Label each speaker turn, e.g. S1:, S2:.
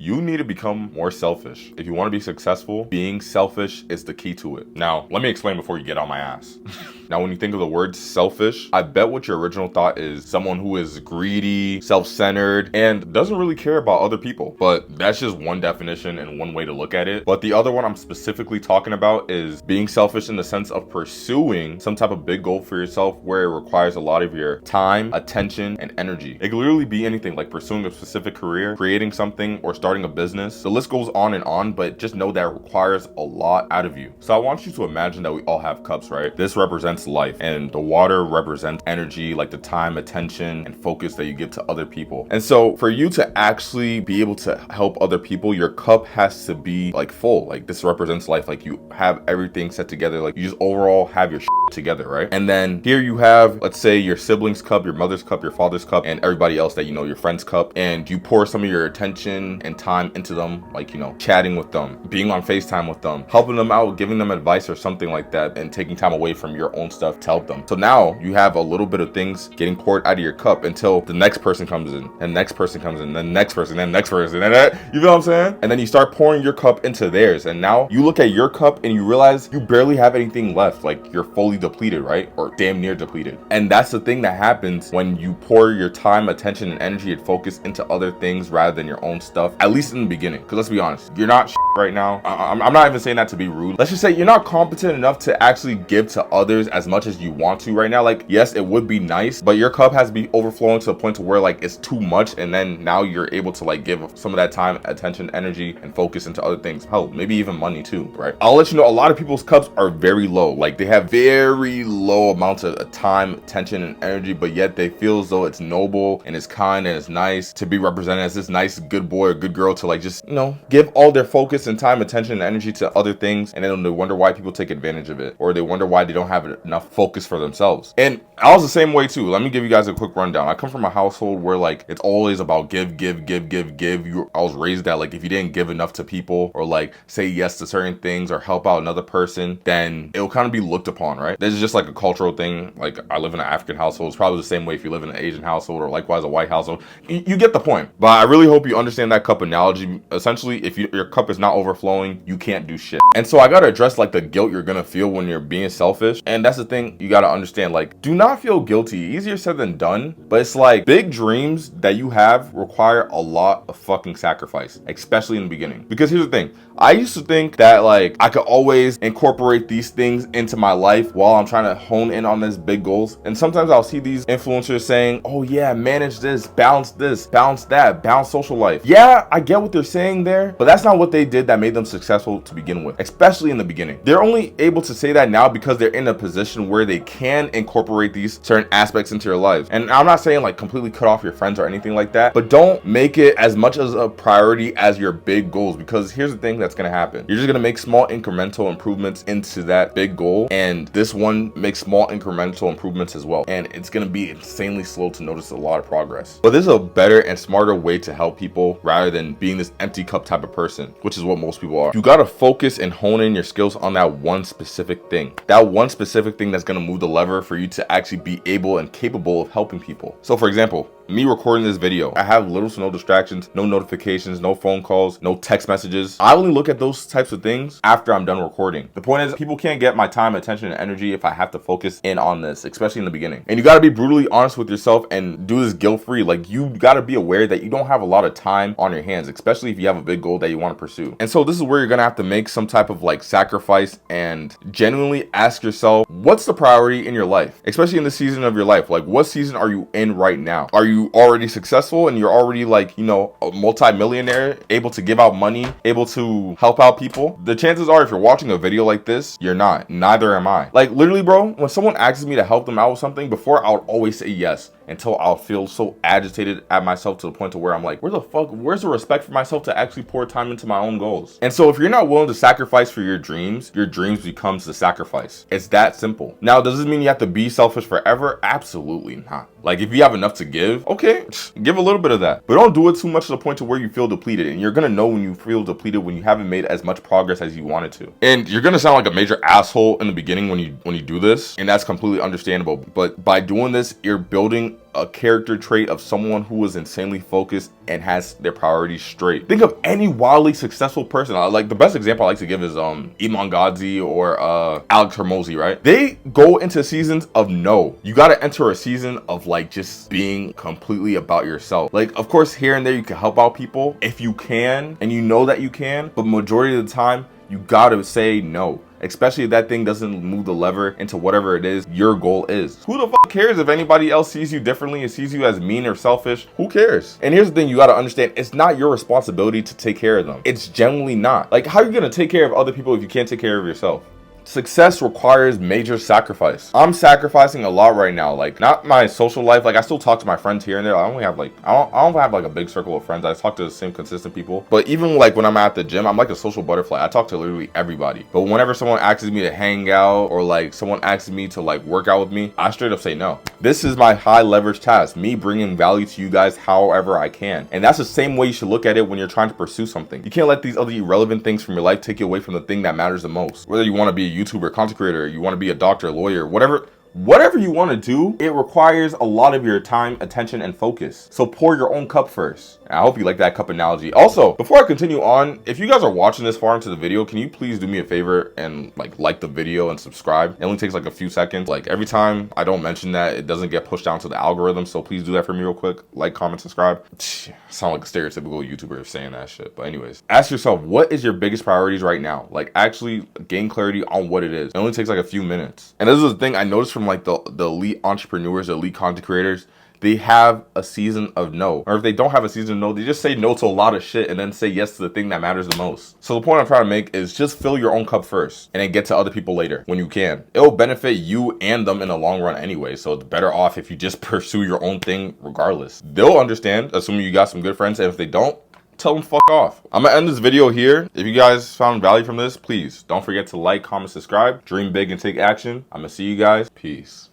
S1: you need to become more selfish. If you want to be successful, being selfish is the key to it. Now, let me explain before you get on my ass. Now, when you think of the word selfish, I bet what your original thought is someone who is greedy, self-centered, and doesn't really care about other people. But that's just one definition and one way to look at it. But the other one I'm specifically talking about is being selfish in the sense of pursuing some type of big goal for yourself where it requires a lot of your time, attention, and energy. It could literally be anything like pursuing a specific career, creating something, or starting a business. The list goes on and on, but just know that it requires a lot out of you. So I want you to imagine that we all have cups, right? This represents life, and the water represents energy, like the time, attention, and focus that you give to other people. And so for you to actually be able to help other people, your cup has to be like full. Like this represents life. Like you have everything set together. Like you just overall have your shit together, right? And then here you have, let's say, your sibling's cup, your mother's cup, your father's cup, and everybody else that you know, your friend's cup, and you pour some of your attention and time into them, like, you know, chatting with them, being on FaceTime with them, helping them out, giving them advice or something like that, and taking time away from your own stuff to help them. So now you have a little bit of things getting poured out of your cup until the next person comes in, and the next person comes in, then the next person, then the next person, and that, you feel what I'm saying? And then you start pouring your cup into theirs, and now you look at your cup and you realize you barely have anything left. Like you're fully depleted, right? Or damn near depleted. And that's the thing that happens when you pour your time, attention, and energy and focus into other things rather than your own stuff, at least in the beginning. Because let's be honest, you're not right now. I'm not even saying that to be rude. Let's just say you're not competent enough to actually give to others as much as you want to right now. Like, yes, it would be nice, but your cup has to be overflowing to the point to where like it's too much, and then now you're able to like give some of that time, attention, energy, and focus into other things. Hell, maybe even money too, right? I'll let you know, a lot of people's cups are very low. Like they have very low amounts of time, attention, and energy, but yet they feel as though it's noble and it's kind and it's nice to be represented as this nice good boy or good girl to like just, you know, give all their focus and time, attention, and energy to other things, and then they wonder why people take advantage of it, or they wonder why they don't have enough focus for themselves. And I was the same way too. Let me give you guys a quick rundown. I come from a household where like it's always about give. I was raised that like if you didn't give enough to people or like say yes to certain things or help out another person, then it'll kind of be looked upon, right? This is just like a cultural thing. Like I live in an African household. It's probably the same way if you live in an Asian household or likewise a white household. You get the point. But I really hope you understand that cup analogy. Essentially, if your cup is not overflowing, you can't do shit. And so I gotta address like the guilt you're gonna feel when you're being selfish. And that's the thing you gotta understand. Like, do not feel guilty. Easier said than done. But it's like big dreams that you have require a lot of fucking sacrifice, especially in the beginning. Because here's the thing. I used to think that like I could always incorporate these things into my life while I'm trying to hone in on these big goals. And sometimes I'll see these influencers saying, oh yeah, manage this, balance that, balance social life. Yeah, I get what they're saying there, but that's not what they did that made them successful to begin with, especially in the beginning. They're only able to say that now because they're in a position where they can incorporate these certain aspects into your life. And I'm not saying like completely cut off your friends or anything like that, but don't make it as much as a priority as your big goals, because here's the thing that's going to happen. You're just going to make small incremental improvements into that big goal, and this one makes small incremental improvements as well, and it's going to be insanely slow to notice a lot of progress. But this is a better and smarter way to help people rather than being this empty cup type of person, which is what most people are. You got to focus and hone in your skills on that one specific thing, that's going to move the lever for you to actually be able and capable of helping people. So for example, me recording this video, I have little to no distractions, no notifications, no phone calls, no text messages. I only look at those types of things after I'm done recording. The point is, people can't get my time, attention, and energy if I have to focus in on this, especially in the beginning. And you got to be brutally honest with yourself and do this guilt-free. Like, you got to be aware that you don't have a lot of time on your hands, especially if you have a big goal that you want to pursue. And so this is where you're going to have to make some type of like sacrifice and genuinely ask yourself, what's the priority in your life, especially in the season of your life? Like, what season are you in right now? Are you already successful and you're already like, you know, a multi-millionaire, able to give out money, able to help out people? The chances are, if you're watching a video like this, you're not. Neither am I. Like, literally, bro, when someone asks me to help them out with something, before I would always say yes, until I'll feel so agitated at myself to the point to where I'm like, where's the respect for myself to actually pour time into my own goals? And so if you're not willing to sacrifice for your dreams becomes the sacrifice. It's that simple. Now, does this mean you have to be selfish forever? Absolutely not. Like, if you have enough to give, okay, give a little bit of that, but don't do it too much to the point to where you feel depleted. And you're gonna know when you feel depleted when you haven't made as much progress as you wanted to. And you're gonna sound like a major asshole in the beginning when you do this, and that's completely understandable. But by doing this, you're building being a character trait of someone who is insanely focused and has their priorities straight. Think of any wildly successful person. Like the best example I like to give is Iman Gadzhi or Alex Hormozi, right? They go into seasons of no. You got to enter a season of like just being completely about yourself. Like, of course, here and there you can help out people if you can, and you know that you can, but majority of the time you gotta say no, especially if that thing doesn't move the lever into whatever it is your goal is. Who the fuck cares if anybody else sees you differently and sees you as mean or selfish? Who cares? And here's the thing you gotta understand, it's not your responsibility to take care of them. It's genuinely not. Like, how are you gonna take care of other people if you can't take care of yourself? Success requires major sacrifice. I'm sacrificing a lot right now. Like, not my social life. Like, I still talk to my friends here and there. I don't have like a big circle of friends. I talk to the same consistent people. But even like when I'm at the gym, I'm like a social butterfly. I talk to literally everybody. But whenever someone asks me to hang out or like someone asks me to like work out with me, I straight up say no. This is my high leverage task, me bringing value to you guys however I can. And that's the same way you should look at it when you're trying to pursue something. You can't let these other irrelevant things from your life take you away from the thing that matters the most. Whether you want to be a YouTuber, content creator, you want to be a doctor, lawyer, whatever you want to do, it requires a lot of your time, attention, and focus. So pour your own cup first. I hope you like that cup analogy. Also, before I continue on, if you guys are watching this far into the video, can you please do me a favor and like the video and subscribe? It only takes like a few seconds. Like, every time I don't mention that, it doesn't get pushed down to the algorithm. So please do that for me real quick. Like, comment, subscribe. Sound like a stereotypical YouTuber saying that shit. But anyways, ask yourself, what is your biggest priorities right now? Like, actually gain clarity on what it is. It only takes like a few minutes. And this is the thing I noticed from like the elite entrepreneurs, the elite content creators. They have a season of no. Or if they don't have a season of no, they just say no to a lot of shit and then say yes to the thing that matters the most. So the point I'm trying to make is just fill your own cup first and then get to other people later when you can. It will benefit you and them in the long run anyway. So it's better off if you just pursue your own thing regardless. They'll understand, assuming you got some good friends. And if they don't, tell them fuck off. I'm gonna end this video here. If you guys found value from this, please don't forget to like, comment, subscribe. Dream big and take action. I'm gonna see you guys. Peace.